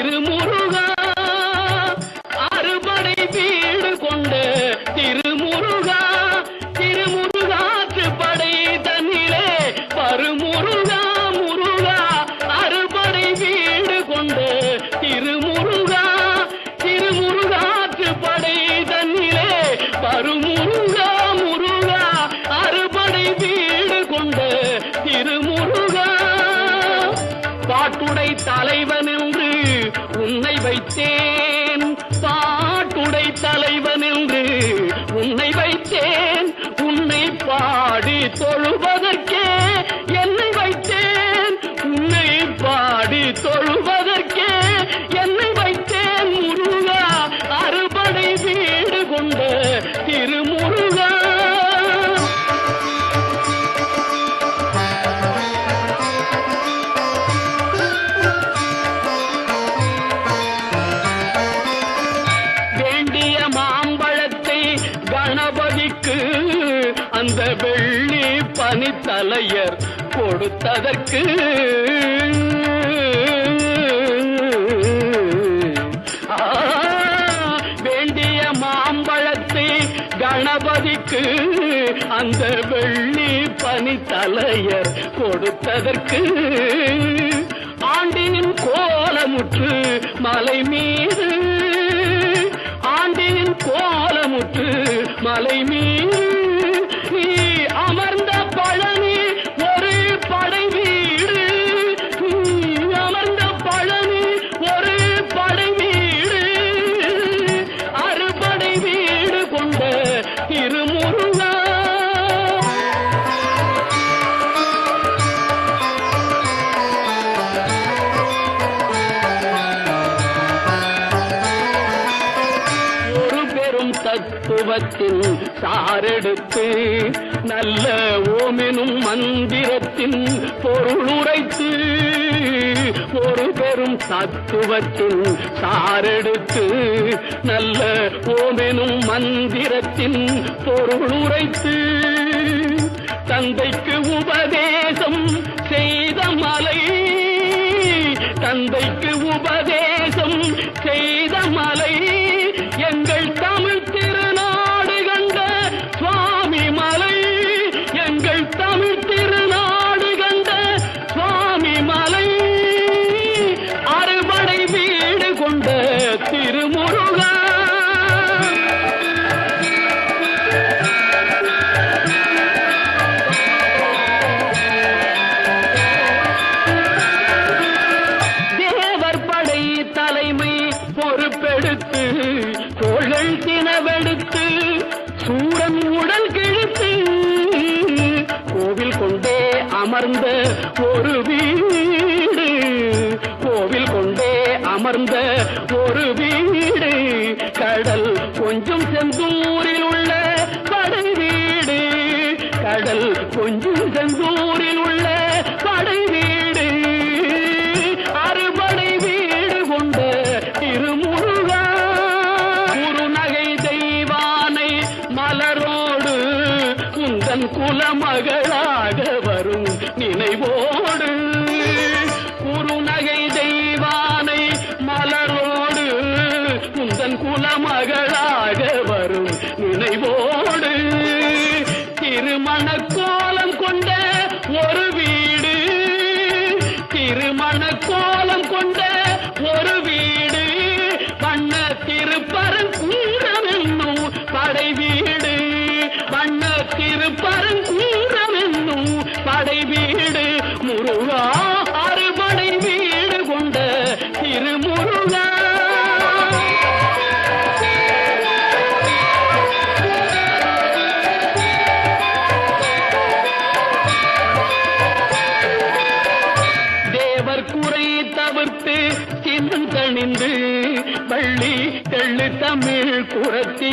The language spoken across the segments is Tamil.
திருமுருகா அறுபடை வீடு கொண்ட திருமுருகா திருமுருகாற்று படை தன்னிலே பருமுருகா முருகா அறுபடை வீடு கொண்ட திருமுருகா திருமுருகாற்று படை தன்னிலே பருமுருகா முருகா அறுபடை வீடு கொண்ட திருமுருகா பாட்டுடை தலைவன் என்று உன்னை வைத்தேன் பாட்டுடை தலைவன் என்று உன்னை வைத்தேன் உன்னை பாடி தொழுவதற்கே என்னை வைத்தேன் உன்னை பாடி தொழுவதற்கே என்னை வைத்தேன் முருகா அறுபடை வீடு கொண்ட திருமுருகா கணபதிக்கு அந்த வெள்ளி பனித்தலையர் கொடுத்ததற்கு வேண்டிய மாம்பழத்தை கணபதிக்கு அந்த வெள்ளி பனித்தலையர் கொடுத்ததற்கு ஆண்டின் கோலமுற்று மலை மீது ஆண்டின் கோலமுற்று மலை மீது நீ அமர்ந்த பழனி ஒரு படை வீடு நீ அமர்ந்த பழனி ஒரு படை வீடு அறுபடை வீடு கொண்ட திருமுருகா தத்துவத்தின் சாரெடுத்து நல்ல ஓமெனும் மந்திரத்தின் பொருளுரைத்து ஒரு பெரும் தத்துவத்தின் சாரெடுத்து நல்ல ஓமெனும் மந்திரத்தின் பொருளுரைத்து தந்தைக்கு உபதேசம் செய்த மலை தந்தைக்கு உபதேசம் செய்த மலை எங்கள் தமிழ் திருநாடு கண்ட சுவாமி மலை எங்கள் தமிழ் திருநாடு கண்ட சுவாமி மலை அறுபடை வீடு கொண்ட திருமுருகா தேவர் படை தலைமை பொறுப்பெடுத்து தோள்கள் தினவெடுத்து சூரன் உடல் கிழித்து கோவில் கொண்டே அமர்ந்த ஒரு வீடு கோவில் கொண்டே அமர்ந்த ஒரு வீடு கடல் கொஞ்சம் செந்தூரில் உள்ள படை வீடு கடல் கொஞ்சம் செந்தூரில் உள்ள படை வீடு அறுபடை வீடு கொண்ட திருமுருகா குருநகை தெய்வானை மலரோடு உந்தன் குலமகளாக வரும் நினைவோடு குருநகை தெய்வானை மலரோடு உந்தன் குலமகளாக வரும் நினைவோடு திருமண கோலம் கொண்ட ஒரு வீடு திருமண கோலம் கொண்ட ஒரு வீடு வண்ண திருப்பரங்குன்றம் என்னும் படை வீடு வண்ண திருப்பரங்குன்றம் என்னும் படை வீடு முருகா அறுபடை வீடு கொண்ட திருமுருகா தேவர் குறை தவிர்த்து சின்னம் தணிந்து வள்ளி தெள்ளு தமிழ் குரத்தி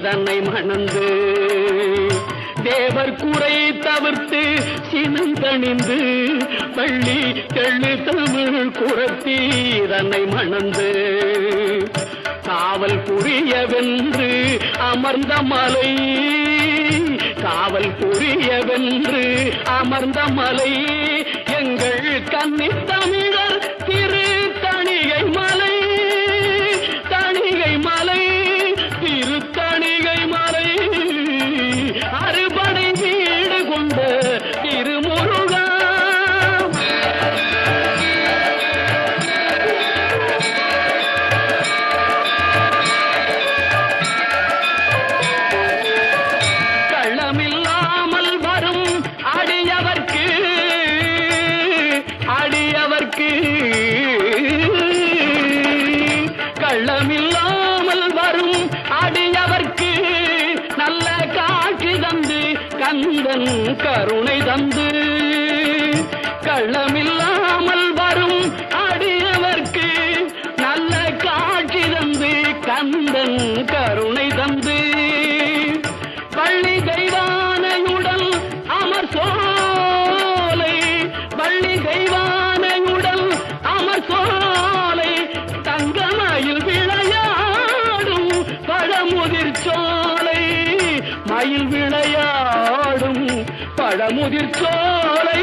தன்னை மணந்து தேவர் குறை தவிர்த்து சினம் தணிந்து வள்ளி தெள்ளு தமிழ் குரத்தி தன்னை மணந்து காவல் புரியவென்று அமர்ந்த மலை காவல் புரியவென்று அமர்ந்த மலை எங்கள் கன்னி தமிழர் திரு தணிகை மலை கந்தன் கருணை தந்து கள்ளமில்லாமல் வரும் அடியவர்க்கு நல்ல காட்சி தந்து கந்தன் கருணை தந்து வள்ளி தெய்வானையுடன் அமர் சோலை வள்ளி தெய்வானையுடன் அமர் சோலை தங்கமயில் விளையாடும் பழமுதிர் சோலை மயில் விளையாடும் பழமுதிர் சோலை